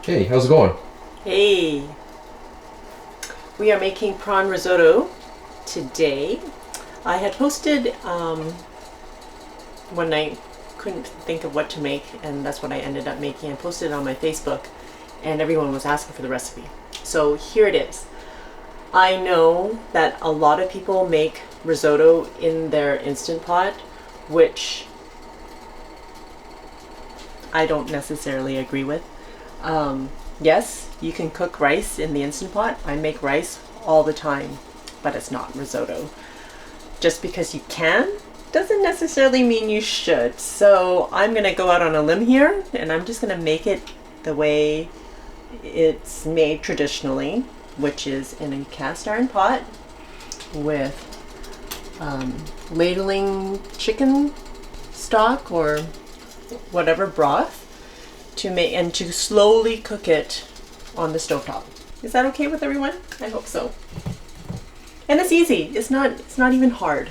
Hey, how's it going? Hey, we are making prawn risotto today. I had posted one night, couldn't think of what to make, and that's what I ended up making. I posted it on my Facebook, and everyone was asking for the recipe. So here it is. I know that a lot of people make risotto in their Instant Pot, which I don't necessarily agree with. Yes, you can cook rice in the Instant Pot. I make rice all the time, but it's not risotto. Just because you can doesn't necessarily mean you should. So I'm going to go out on a limb here, and I'm just going to make it the way it's made traditionally, which is in a cast iron pot with ladling chicken stock or whatever broth to make and to slowly cook it on the stovetop. Is that okay with everyone? I hope so. And it's easy. It's not even hard.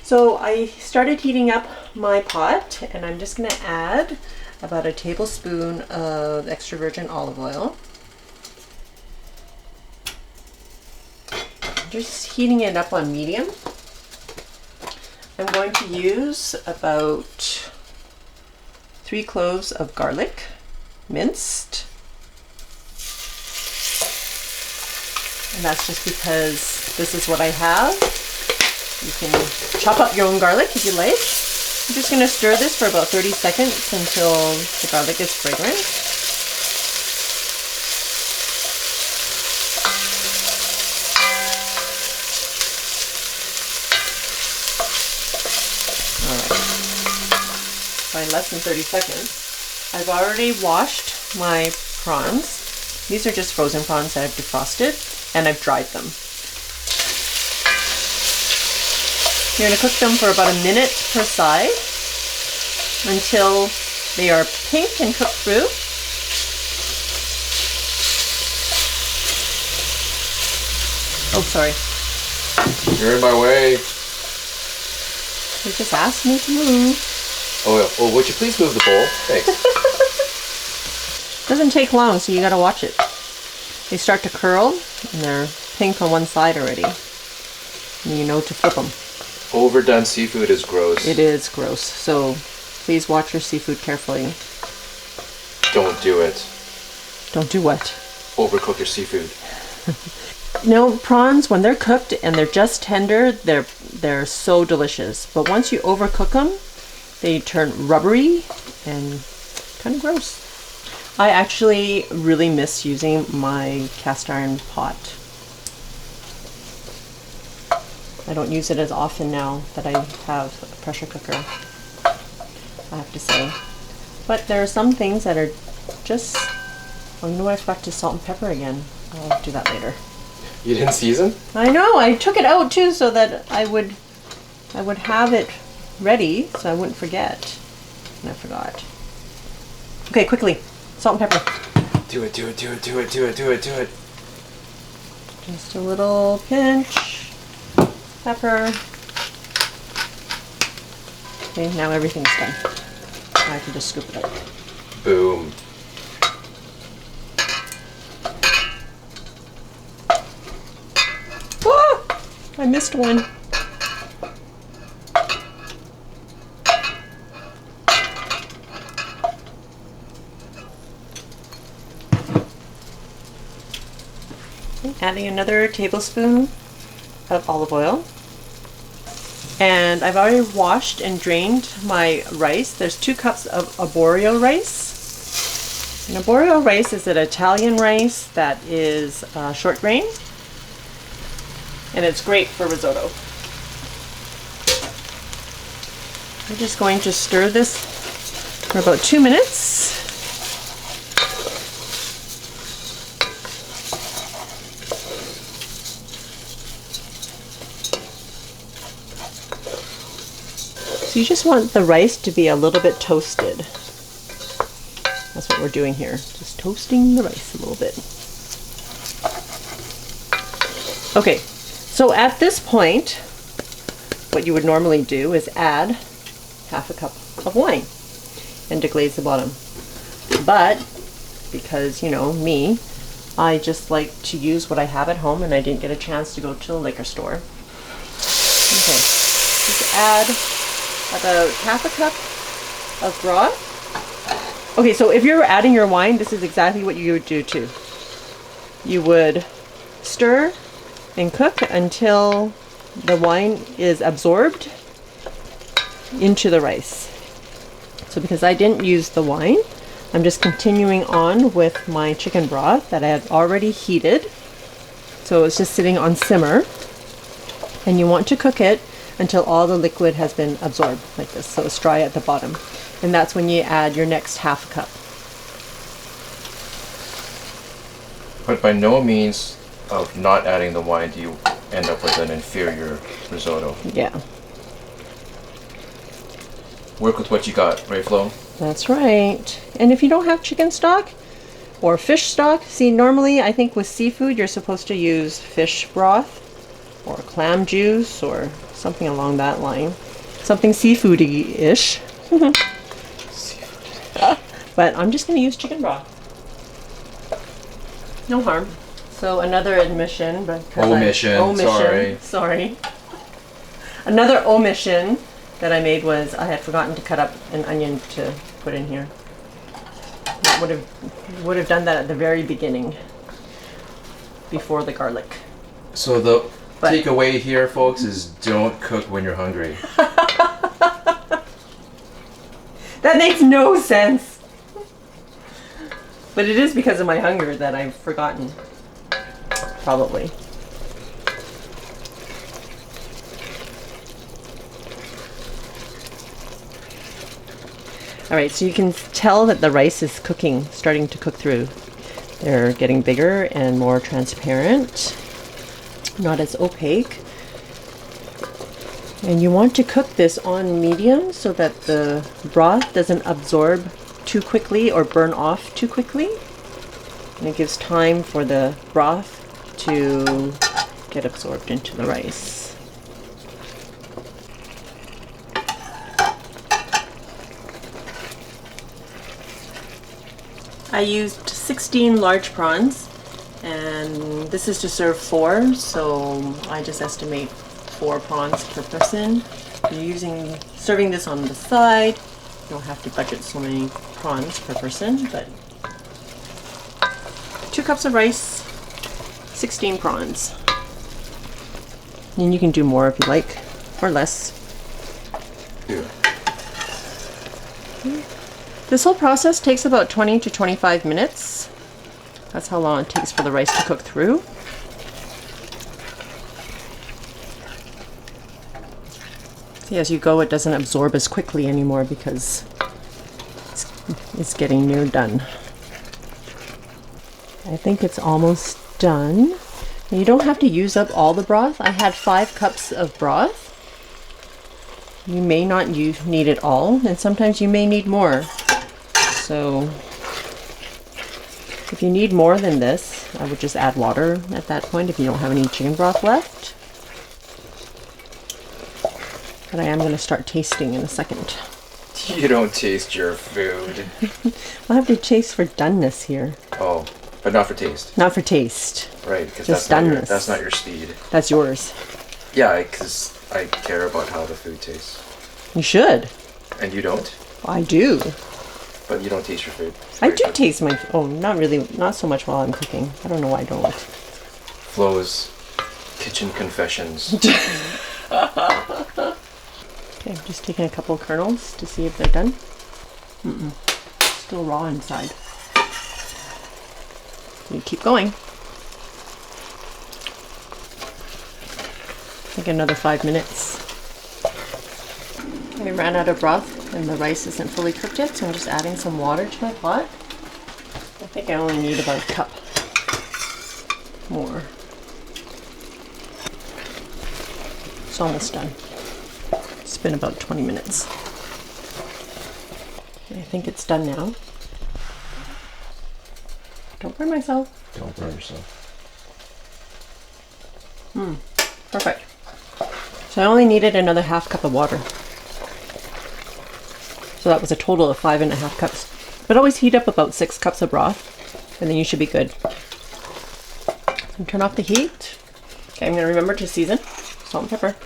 So I started heating up my pot, and I'm just going to add about a tablespoon of extra virgin olive oil. Just heating it up on medium. I'm going to use about 3 cloves of garlic, minced. And that's just because this is what I have. You can chop up your own garlic if you like. I'm just going to stir this for about 30 seconds until the garlic is fragrant. By less than 30 seconds. I've already washed my prawns. These are just frozen prawns that I've defrosted, and I've dried them. You're going to cook them for about a minute per side until they are pink and cooked through. Oh, sorry. You're in my way. You just asked me to move. Oh, would you please move the bowl? Thanks. Doesn't take long, so you gotta watch it. They start to curl, and they're pink on one side already. And you know to flip them. Overdone seafood is gross. It is gross, so please watch your seafood carefully. Don't do it. Don't do what? Overcook your seafood. You know, prawns, when they're cooked and they're just tender, they're so delicious. But once you overcook them, they turn rubbery and kind of gross. I actually really miss using my cast iron pot. I don't use it as often now that I have a pressure cooker, I have to say. But there are some things that are just... Oh, you know what? I forgot to salt and pepper again. I'll do that later. You didn't season? I know! I took it out too so that I would have it ready so I wouldn't forget. And I forgot. Okay, quickly. Salt and pepper. Do it. Just a little pinch. Pepper. Okay, now everything's done. Now I can just scoop it out. Boom. Ah! I missed one. Adding another tablespoon of olive oil. And I've already washed and drained my rice. There's 2 cups of arborio rice. And arborio rice is an Italian rice that is short grain. And it's great for risotto. I'm just going to stir this for about 2 minutes. So you just want the rice to be a little bit toasted. That's what we're doing here. Just toasting the rice a little bit. Okay, so at this point, what you would normally do is add half a cup of wine and deglaze the bottom. But because, you know, me, I just like to use what I have at home and I didn't get a chance to go to the liquor store. Okay, just add about half a cup of broth. Okay, so if you're adding your wine, this is exactly what you would do too. You would stir and cook until the wine is absorbed into the rice. So because I didn't use the wine, I'm just continuing on with my chicken broth that I had already heated. So it's just sitting on simmer. And you want to cook it until all the liquid has been absorbed like this. So it's dry at the bottom. And that's when you add your next half cup. But by no means of not adding the wine do you end up with an inferior risotto. Yeah. Work with what you got, right, Flo? That's right. And if you don't have chicken stock or fish stock, see, normally I think with seafood you're supposed to use fish broth or clam juice or something along that line. Something seafoody-ish. But I'm just going to use chicken broth. No harm. So another admission, but sorry. Another omission that I made was I had forgotten to cut up an onion to put in here. Would have done that at the very beginning, before the garlic. So the takeaway here, folks, is don't cook when you're hungry. That makes no sense. But it is because of my hunger that I've forgotten. Probably. All right, so you can tell that the rice is cooking, starting to cook through. They're getting bigger and more transparent, not as opaque. And you want to cook this on medium so that the broth doesn't absorb too quickly or burn off too quickly. And it gives time for the broth to get absorbed into the rice. I used 16 large prawns, and this is to serve 4, so I just estimate 4 prawns per person. You're serving this on the side, you don't have to budget so many prawns per person, but 2 cups of rice, 16 prawns. And you can do more if you like, or less. Yeah. This whole process takes about 20 to 25 minutes. That's how long it takes for the rice to cook through. See, as you go, it doesn't absorb as quickly anymore because it's getting near done. I think it's almost done. You don't have to use up all the broth. I had 5 cups of broth. You may not need it all, and sometimes you may need more. So if you need more than this, I would just add water at that point if you don't have any chicken broth left. But I am going to start tasting in a second. You don't taste your food. I'll have to taste for doneness here. Oh, but not for taste. Not for taste. Right, because Just that's not your speed. That's yours. Yeah, because I care about how the food tastes. You should. And you don't? I do. But you don't taste your food. I do taste my... Oh, not really. Not so much while I'm cooking. I don't know why I don't. Flo's kitchen confessions. Okay, I'm just taking a couple of kernels to see if they're done. Still raw inside. You keep going. I think another 5 minutes. I ran out of broth and the rice isn't fully cooked yet, so I'm just adding some water to my pot. I think I only need about a cup more. It's almost done. It's been about 20 minutes. I think it's done now. Don't burn myself. Don't burn yourself. Perfect. So I only needed another half cup of water. So that was a total of 5.5 cups. But always heat up about 6 cups of broth. and then you should be good. And turn off the heat. Okay, I'm gonna remember to season. Salt and pepper.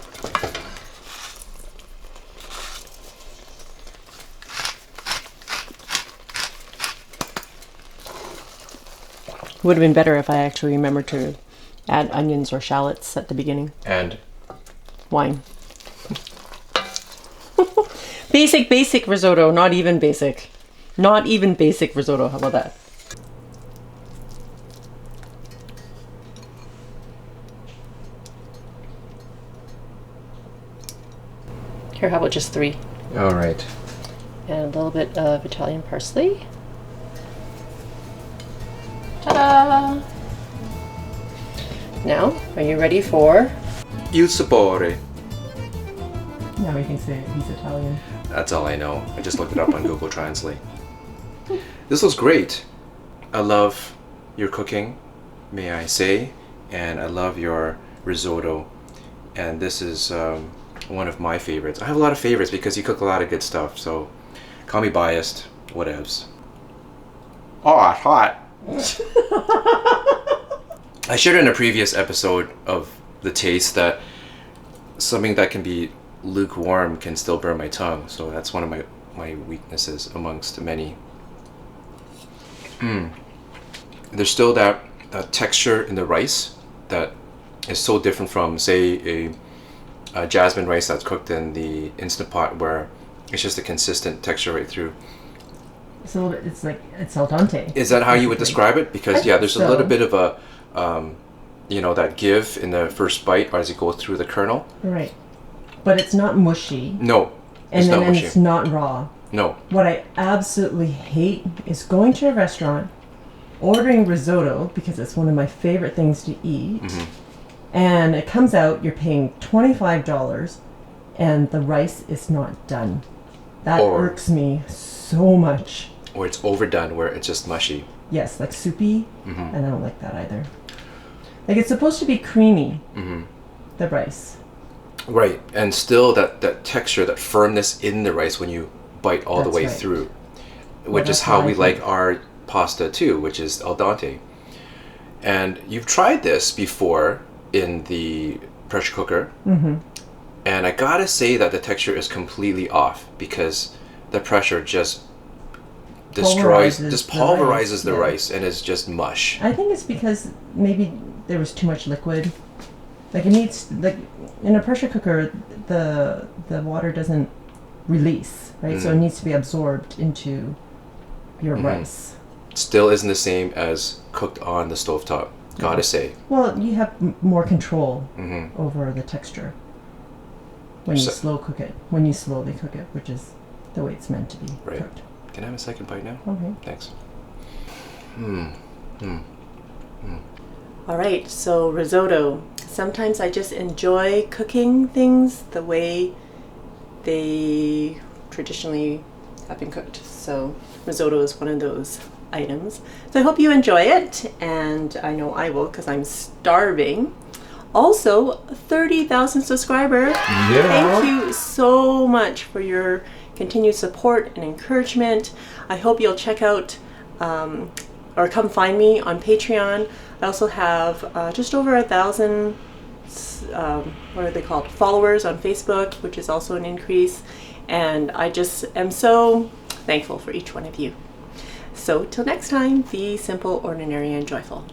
Would have been better if I actually remembered to add onions or shallots at the beginning. And Wine. Basic risotto, not even basic. Not even basic risotto, how about that? Here, how about just 3? all right. And a little bit of Italian parsley. Ta-da! Now, are you ready for? Il sapore. Now we can say he's Italian. That's all I know. I just looked it up on Google Translate. This looks great. I love your cooking, may I say, and I love your risotto. And this is one of my favorites. I have a lot of favorites because you cook a lot of good stuff, so call me biased, whatevs. Oh, it's hot. I shared in a previous episode of the taste that something that can be lukewarm can still burn my tongue, so that's one of my weaknesses amongst many. There's still that texture in the rice that is so different from, say, a jasmine rice that's cooked in the Instant Pot, where it's just a consistent texture right through. It's a little bit, it's like, it's al dente. Is that how you would describe it? Because yeah, there's a so. little bit of a that give in the first bite as you go through the kernel. Right. But it's not mushy. No, And it's then not mushy. it's not raw. No. What I absolutely hate is going to a restaurant, ordering risotto, because it's one of my favorite things to eat, and it comes out, you're paying $25, and the rice is not done. That irks me so much. Or it's overdone where it's just mushy. Yes, like soupy, and I don't like that either. Like, it's supposed to be creamy, the rice. Right, and still that texture, that firmness in the rice when you bite all the way through, which is how we like our pasta too, which is al dente. And you've tried this before in the pressure cooker, and I gotta say that the texture is completely off because the pressure just pulverizes the rice and it's just mush. I think it's because maybe there was too much liquid. Like, it needs, like, in a pressure cooker, the water doesn't release, right? So it needs to be absorbed into your rice. Still isn't the same as cooked on the stovetop, gotta say. Well, you have more control over the texture when you slow cook it, when you slowly cook it, which is the way it's meant to be cooked. Can I have a second bite now? Okay. Thanks. All right, so risotto. Sometimes I just enjoy cooking things the way they traditionally have been cooked. So risotto is one of those items. So I hope you enjoy it, and I know I will because I'm starving. Also, 30,000 subscribers. Yeah. Thank you so much for your continued support and encouragement. I hope you'll check out or come find me on Patreon. I also have just over 1,000 what are they called, followers on Facebook, which is also an increase, and I just am so thankful for each one of you. So till next time, be simple, ordinary, and joyful.